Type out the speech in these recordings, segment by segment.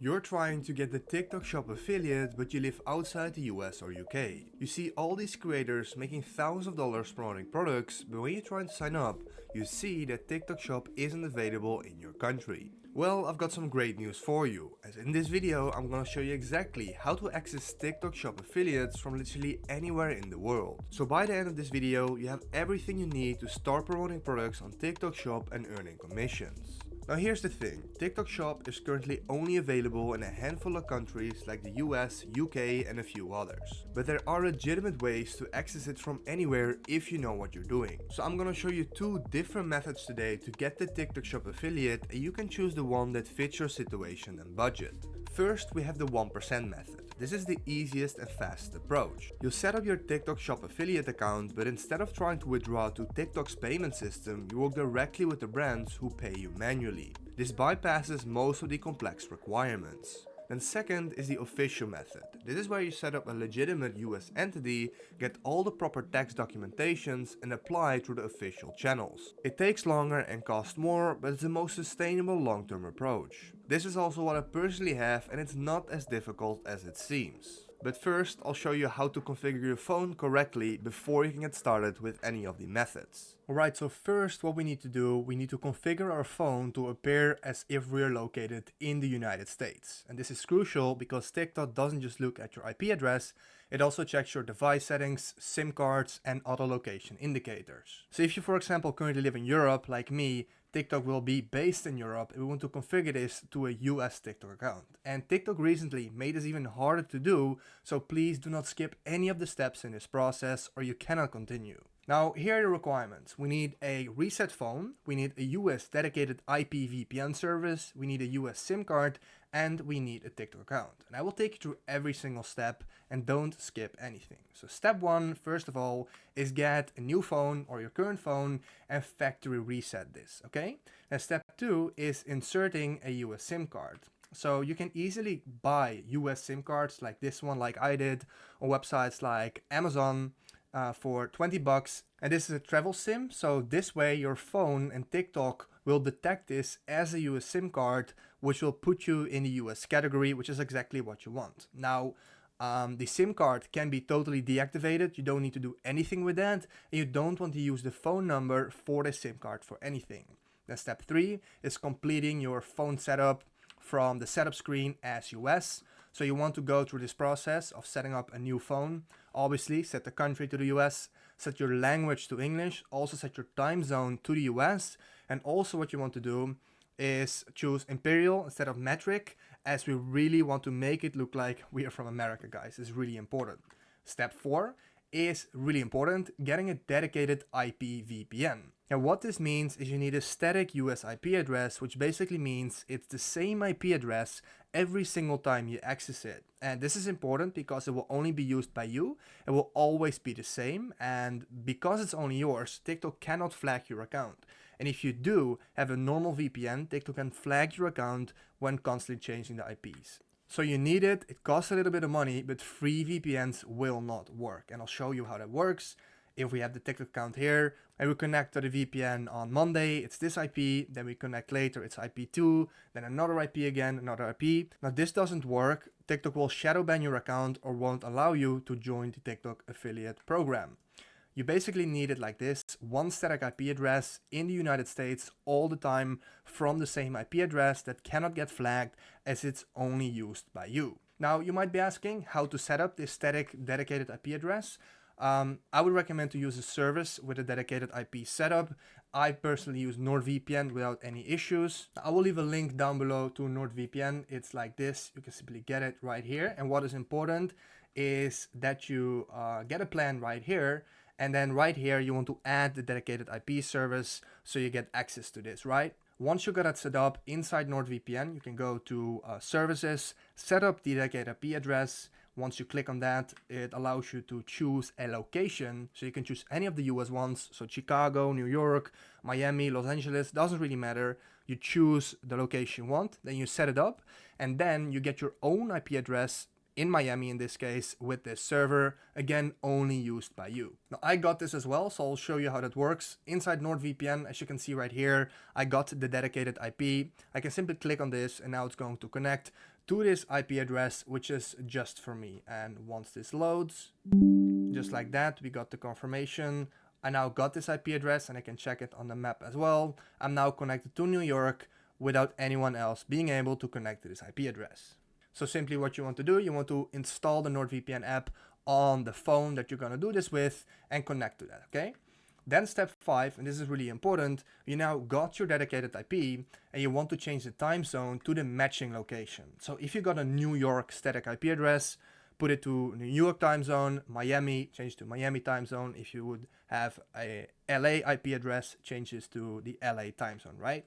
You're trying to get the TikTok Shop affiliate, but you live outside the US or UK. You see all these creators making thousands of dollars promoting products, but when you try to sign up, you see that TikTok Shop isn't available in your country. Well, I've got some great news for you, as in this video I'm gonna show you exactly how to access TikTok Shop affiliates from literally anywhere in the world. So by the end of this video, you have everything you need to start promoting products on TikTok Shop and earning commissions. Now here's the thing, TikTok Shop is currently only available in a handful of countries like the US, UK and a few others. But there are legitimate ways to access it from anywhere if you know what you're doing. So I'm gonna show you two different methods today to get the TikTok Shop affiliate, and you can choose the one that fits your situation and budget. First, we have the 1% method. This is the easiest and fastest approach. You'll set up your TikTok Shop affiliate account, but instead of trying to withdraw to TikTok's payment system, you work directly with the brands who pay you manually. This bypasses most of the complex requirements. Then second is the official method. This is where you set up a legitimate US entity, get all the proper tax documentations and apply through the official channels. It takes longer and costs more, but it's the most sustainable long-term approach. This is also what I personally have, and it's not as difficult as it seems. But first, I'll show you how to configure your phone correctly before you can get started with any of the methods. Alright, so first what we need to do, we need to configure our phone to appear as if we're located in the United States. And this is crucial because TikTok doesn't just look at your IP address, it also checks your device settings, SIM cards and other location indicators. So if you, for example, currently live in Europe like me, TikTok will be based in Europe and we want to configure this to a US TikTok account. And TikTok recently made this even harder to do, so please do not skip any of the steps in this process or you cannot continue. Now, here are the requirements. We need a reset phone, we need a US dedicated IP VPN service, we need a US SIM card, and we need a TikTok account. And I will take you through every single step and don't skip anything. So step one, first of all, is get a new phone or your current phone and factory reset this, okay? And step two is inserting a US SIM card. So you can easily buy US SIM cards like this one, like I did, on websites like Amazon, for 20 bucks. And this is a travel SIM, so this way your phone and TikTok will detect this as a US SIM card, which will put you in the US category, which is exactly what you want. Now, the SIM card can be totally deactivated, you don't need to do anything with that, and you don't want to use the phone number for the SIM card for anything. Then step 3 is completing your phone setup from the setup screen as US. So you want to go through this process of setting up a new phone. Obviously, set the country to the US, set your language to English, also set your time zone to the US. And also what you want to do is choose Imperial instead of metric, as we really want to make it look like we are from America, guys. It's really important. Step 4 is really important, getting a dedicated IP VPN. Now what this means is you need a static US IP address, which basically means it's the same IP address every single time you access it. And this is important because it will only be used by you, it will always be the same, and because it's only yours, TikTok cannot flag your account. And if you do have a normal VPN, TikTok can flag your account when constantly changing the IPs. So you need it, it costs a little bit of money, but free VPNs will not work. And I'll show you how that works. If we have the TikTok account here, and we connect to the VPN on Monday, it's this IP, then we connect later, it's IP2, then another IP again, another IP. Now this doesn't work, TikTok will shadow ban your account or won't allow you to join the TikTok affiliate program. You basically need it like this, one static IP address in the United States all the time from the same IP address that cannot get flagged as it's only used by you. Now you might be asking how to set up this static dedicated IP address. I would recommend to use a service with a dedicated IP setup. I personally use NordVPN without any issues. I will leave a link down below to NordVPN. It's like this, you can simply get it right here. And what is important is that you get a plan right here. And then right here, you want to add the dedicated IP service so you get access to this, right? Once you got it set up inside NordVPN, you can go to services, set up the dedicated IP address. Once you click on that, it allows you to choose a location. So you can choose any of the US ones. So Chicago, New York, Miami, Los Angeles, doesn't really matter. You choose the location you want, then you set it up, and then you get your own IP address in Miami in this case with this server, again only used by you. Now I got this as well, so I'll show you how that works. Inside NordVPN, as you can see right here, I got the dedicated IP. I can simply click on this and now it's going to connect to this IP address, which is just for me. And once this loads, just like that, we got the confirmation. I now got this IP address and I can check it on the map as well. I'm now connected to New York without anyone else being able to connect to this IP address. So simply what you want to do, you want to install the NordVPN app on the phone that you're going to do this with and connect to that, okay? Then step 5, and this is really important, you now got your dedicated IP and you want to change the time zone to the matching location. So if you got a New York static IP address, put it to New York time zone. Miami, change to Miami time zone. If you would have a LA IP address, changes to the LA time zone, right?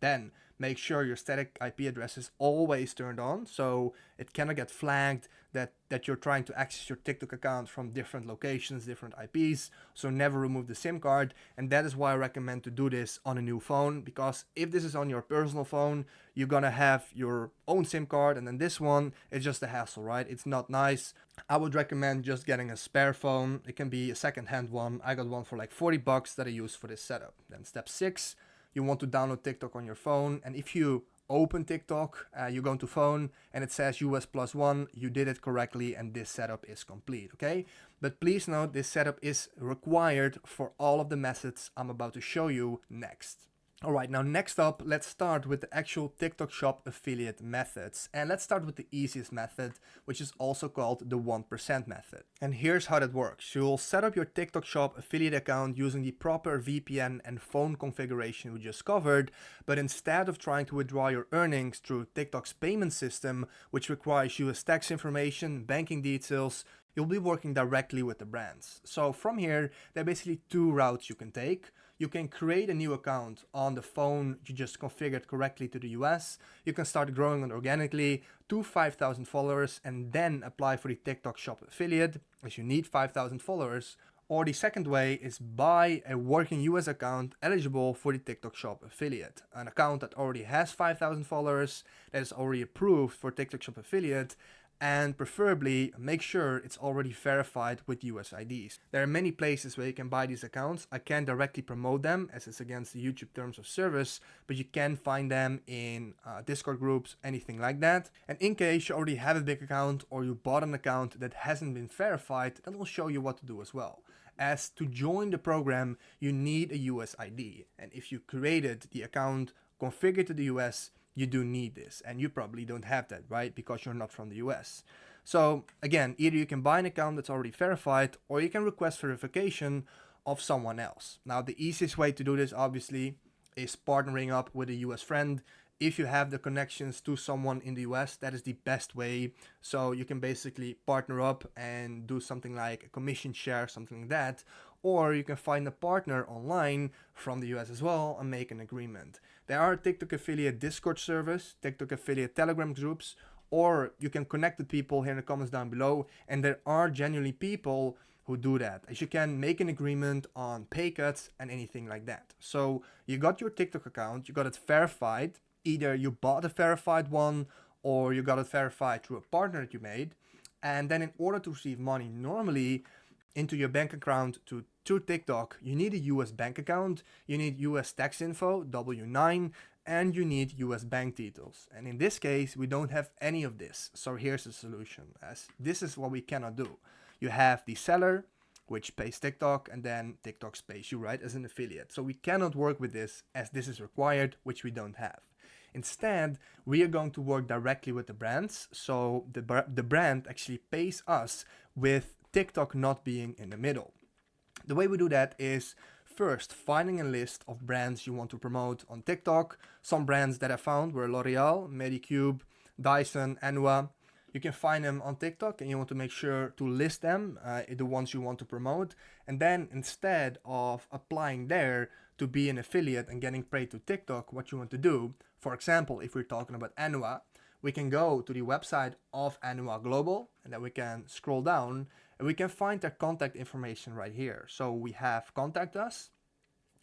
Then make sure your static IP address is always turned on, so it cannot get flagged that you're trying to access your TikTok account from different locations, different IPs. So never remove the SIM card, and that is why I recommend to do this on a new phone, because if this is on your personal phone, you're gonna have your own SIM card, and then this one is just a hassle, right? It's not nice. I would recommend just getting a spare phone. It can be a second-hand one. I got one for like $40 that I use for this setup. Then step 6, you want to download TikTok on your phone, and if you open TikTok, you go to phone and it says US +1, you did it correctly and this setup is complete, okay? But please note, this setup is required for all of the methods I'm about to show you next. Alright, now next up, let's start with the actual TikTok Shop affiliate methods. And let's start with the easiest method, which is also called the 1% method. And here's how that works. You'll set up your TikTok Shop affiliate account using the proper VPN and phone configuration we just covered, but instead of trying to withdraw your earnings through TikTok's payment system, which requires US tax information, banking details, you'll be working directly with the brands. So from here, there are basically 2 routes you can take. You can create a new account on the phone you just configured correctly to the US. You can start growing it organically to 5,000 followers and then apply for the TikTok Shop affiliate, as you need 5,000 followers. Or the second way is buy a working US account eligible for the TikTok Shop affiliate. An account that already has 5,000 followers, that is already approved for TikTok Shop affiliate, and preferably make sure it's already verified with US IDs. There are many places where you can buy these accounts. I can't directly promote them as it's against the YouTube terms of service, but you can find them in Discord groups, anything like that. And in case you already have a big account or you bought an account that hasn't been verified, that will show you what to do as well. As to join the program, you need a US ID. And if you created the account configured to the US, you do need this, and you probably don't have that, right? Because you're not from the US. So again, either you can buy an account that's already verified, or you can request verification of someone else. Now, the easiest way to do this, obviously, is partnering up with a US friend. If you have the connections to someone in the US, that is the best way. So you can basically partner up and do something like a commission share, something like that. Or you can find a partner online from the US as well and make an agreement. There are TikTok affiliate Discord servers, TikTok affiliate Telegram groups, or you can connect with people here in the comments down below, and there are genuinely people who do that, as you can make an agreement on pay cuts and anything like that. So you got your TikTok account, you got it verified, either you bought a verified one or you got it verified through a partner that you made, and then in order to receive money normally into your bank account to TikTok, you need a US bank account, you need US tax info, W-9, and you need US bank details. And in this case, we don't have any of this. So here's the solution, as this is what we cannot do. You have the seller, which pays TikTok, and then TikTok pays you, right, as an affiliate. So we cannot work with this, as this is required, which we don't have. Instead, we are going to work directly with the brands. So the brand actually pays us with TikTok not being in the middle. The way we do that is first finding a list of brands you want to promote on TikTok. Some brands that I found were L'Oreal, Medicube, Dyson, Anua. You can find them on TikTok and you want to make sure to list them, the ones you want to promote. And then instead of applying there to be an affiliate and getting paid to TikTok, what you want to do, for example, if we're talking about Anua, we can go to the website of Anua Global and then we can scroll down and we can find their contact information right here. So we have contact us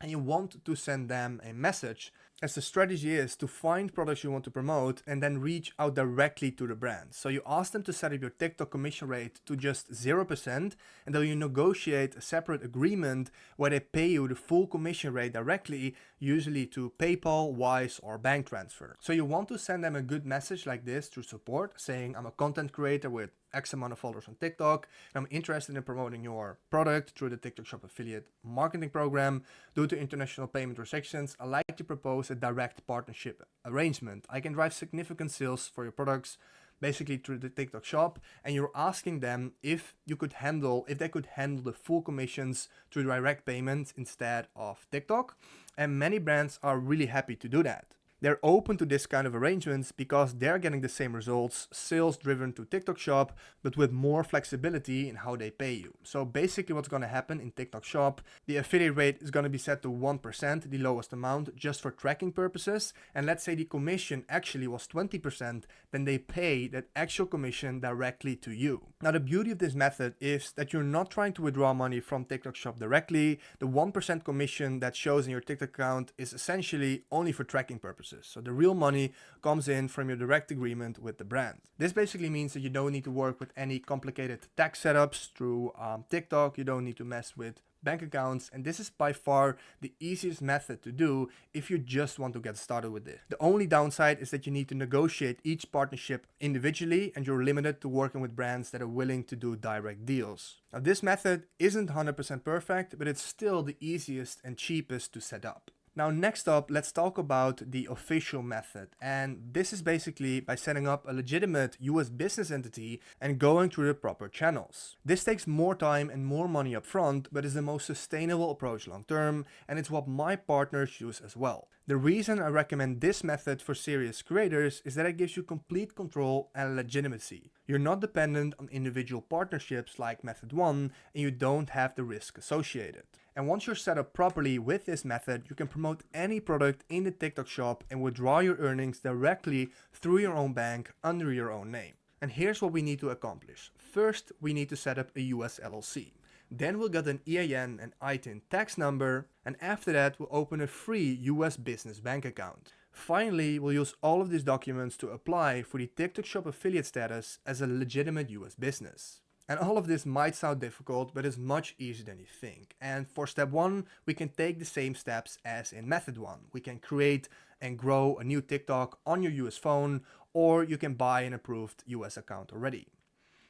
and you want to send them a message as the strategy is to find products you want to promote and then reach out directly to the brand. So you ask them to set up your TikTok commission rate to just 0%, and then you negotiate a separate agreement where they pay you the full commission rate directly, usually to PayPal, Wise, or bank transfer. So you want to send them a good message like this through support, saying I'm a content creator with X amount of followers on TikTok, and I'm interested in promoting your product through the TikTok Shop affiliate marketing program. Due to international payment restrictions, I like to propose a direct partnership arrangement. I can drive significant sales for your products basically through the TikTok Shop, and you're asking them if they could handle the full commissions through direct payments instead of TikTok. And many brands are really happy to do that. They're open to this kind of arrangements because they're getting the same results, sales driven to TikTok Shop, but with more flexibility in how they pay you. So basically what's going to happen in TikTok Shop, the affiliate rate is going to be set to 1%, the lowest amount, just for tracking purposes. And let's say the commission actually was 20%, then they pay that actual commission directly to you. Now the beauty of this method is that you're not trying to withdraw money from TikTok Shop directly. The 1% commission that shows in your TikTok account is essentially only for tracking purposes. So the real money comes in from your direct agreement with the brand. This basically means that you don't need to work with any complicated tax setups through TikTok. You don't need to mess with bank accounts, and this is by far the easiest method to do if you just want to get started with it. The only downside is that you need to negotiate each partnership individually, and you're limited to working with brands that are willing to do direct deals. Now this method isn't 100% perfect, but it's still the easiest and cheapest to set up. Now next up, let's talk about the official method, and this is basically by setting up a legitimate US business entity and going through the proper channels. This takes more time and more money up front, but is the most sustainable approach long term, and it's what my partners use as well. The reason I recommend this method for serious creators is that it gives you complete control and legitimacy. You're not dependent on individual partnerships like Method 1, and you don't have the risk associated. And once you're set up properly with this method, you can promote any product in the TikTok Shop and withdraw your earnings directly through your own bank under your own name. And here's what we need to accomplish. First, we need to set up a US LLC. Then we'll get an EIN and ITIN tax number, and after that we'll open a free US business bank account. Finally, we'll use all of these documents to apply for the TikTok Shop affiliate status as a legitimate US business. And all of this might sound difficult, but it's much easier than you think. And for step 1, we can take the same steps as in method 1. We can create and grow a new TikTok on your US phone, or you can buy an approved US account already.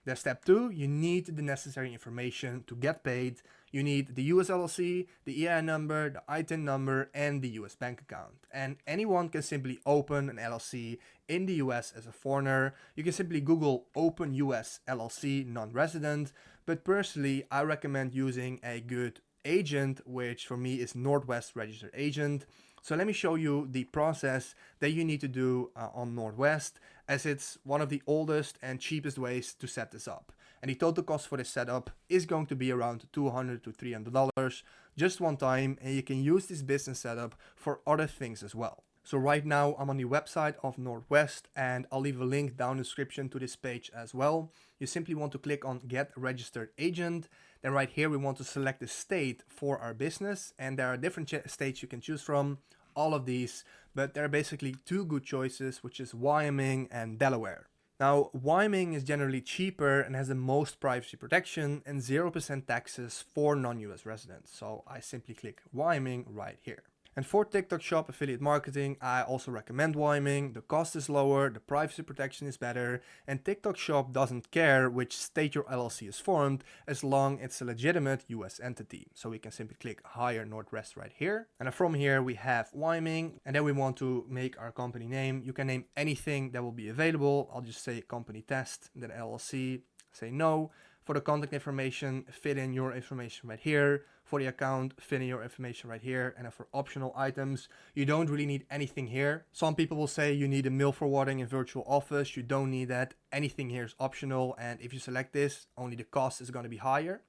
Then step 2, you need the necessary information to get paid. You need the US LLC, the EIN number, the ITIN number, and the US bank account. And anyone can simply open an LLC in the US as a foreigner. You can simply Google open US LLC non-resident, but personally I recommend using a good agent, which for me is Nordwest Registered Agent. So let me show you the process that you need to do on Nordwest, as it's one of the oldest and cheapest ways to set this up. And the total cost for this setup is going to be around $200 to $300 just one time, and you can use this business setup for other things as well. So right now I'm on the website of Nordwest, and I'll leave a link down in the description to this page as well. You simply want to click on Get Registered Agent. Then right here we want to select the state for our business, and there are different states you can choose from. All of these, but there are basically two good choices, which is Wyoming and Delaware. Now, Wyoming is generally cheaper and has the most privacy protection and 0% taxes for non-US residents. So I simply click Wyoming right here. And for TikTok Shop affiliate marketing, I also recommend Wyoming. The cost is lower, the privacy protection is better, and TikTok Shop doesn't care which state your LLC is formed as long as it's a legitimate US entity. So we can simply click Hire Nordwest right here. And from here we have Wyoming, and then we want to make our company name. You can name anything that will be available. I'll just say company test, then LLC, say no. For the contact information, fill in your information right here. For the account, fill in your information right here. And then for optional items, you don't really need anything here. Some people will say you need a mail forwarding and virtual office. You don't need that. Anything here is optional. And if you select this, only the cost is going to be higher.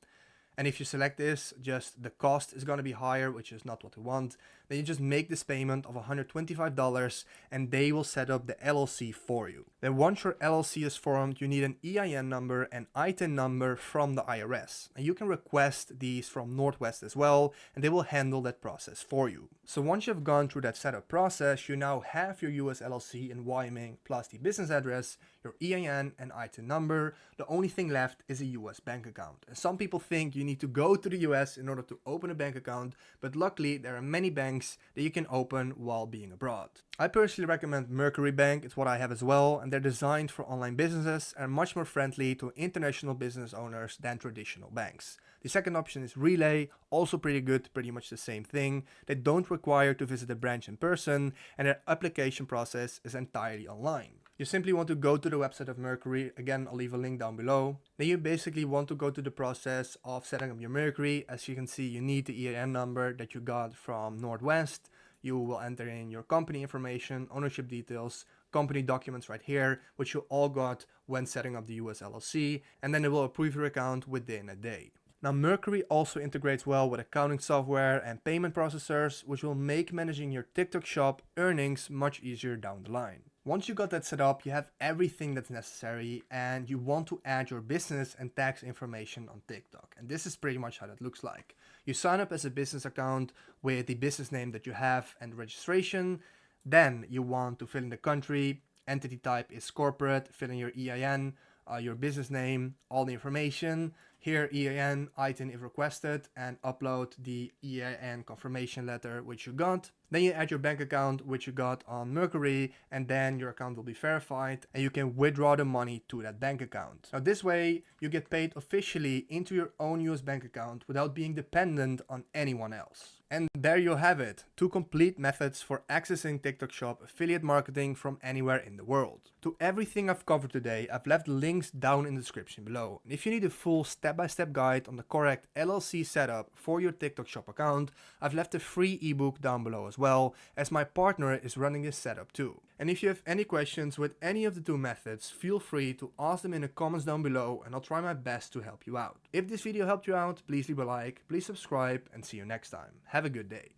And if you select this, just the cost is going to be higher, which is not what we want. then you just make this payment of $125 and they will set up the LLC for you. Then once your LLC is formed, you need an EIN number and ITIN number from the IRS. And you can request these from Northwest as well, and they will handle that process for you. So once you've gone through that setup process, you now have your US LLC in Wyoming plus the business address, your EIN and ITIN number. The only thing left is a US bank account. And some people think you need to go to the US in order to open a bank account, but luckily there are many banks that you can open while being abroad. I personally recommend Mercury Bank, it's what I have as well, and they're designed for online businesses and much more friendly to international business owners than traditional banks. The second option is Relay, also pretty good, pretty much the same thing. They don't require to visit a branch in person, and their application process is entirely online. You simply want to go to the website of Mercury, again I'll leave a link down below. Then you basically want to go to the process of setting up your Mercury. As you can see, you need the EIN number that you got from Northwest. You will enter in your company information, ownership details, company documents right here, which you all got when setting up the US LLC, and then it will approve your account within a day. Now Mercury also integrates well with accounting software and payment processors, which will make managing your TikTok shop earnings much easier down the line. Once you got that set up, you have everything that's necessary and you want to add your business and tax information on TikTok. And this is pretty much how that looks like. You sign up as a business account with the business name that you have and registration. Then you want to fill in the country, entity type is corporate, fill in your EIN, your business name, all the information. Here EIN, ITIN if requested, and upload the EIN confirmation letter which you got. Then you add your bank account which you got on Mercury, and then your account will be verified and you can withdraw the money to that bank account. Now this way you get paid officially into your own US bank account without being dependent on anyone else. And there you have it, 2 complete methods for accessing TikTok Shop affiliate marketing from anywhere in the world. To everything I've covered today, I've left links down in the description below. And if you need a full step-by-step guide on the correct LLC setup for your TikTok Shop account, I've left a free ebook down below as well, as my partner is running this setup too. And if you have any questions with any of the 2 methods, feel free to ask them in the comments down below and I'll try my best to help you out. If this video helped you out, please leave a like, please subscribe, and see you next time. Have a good day.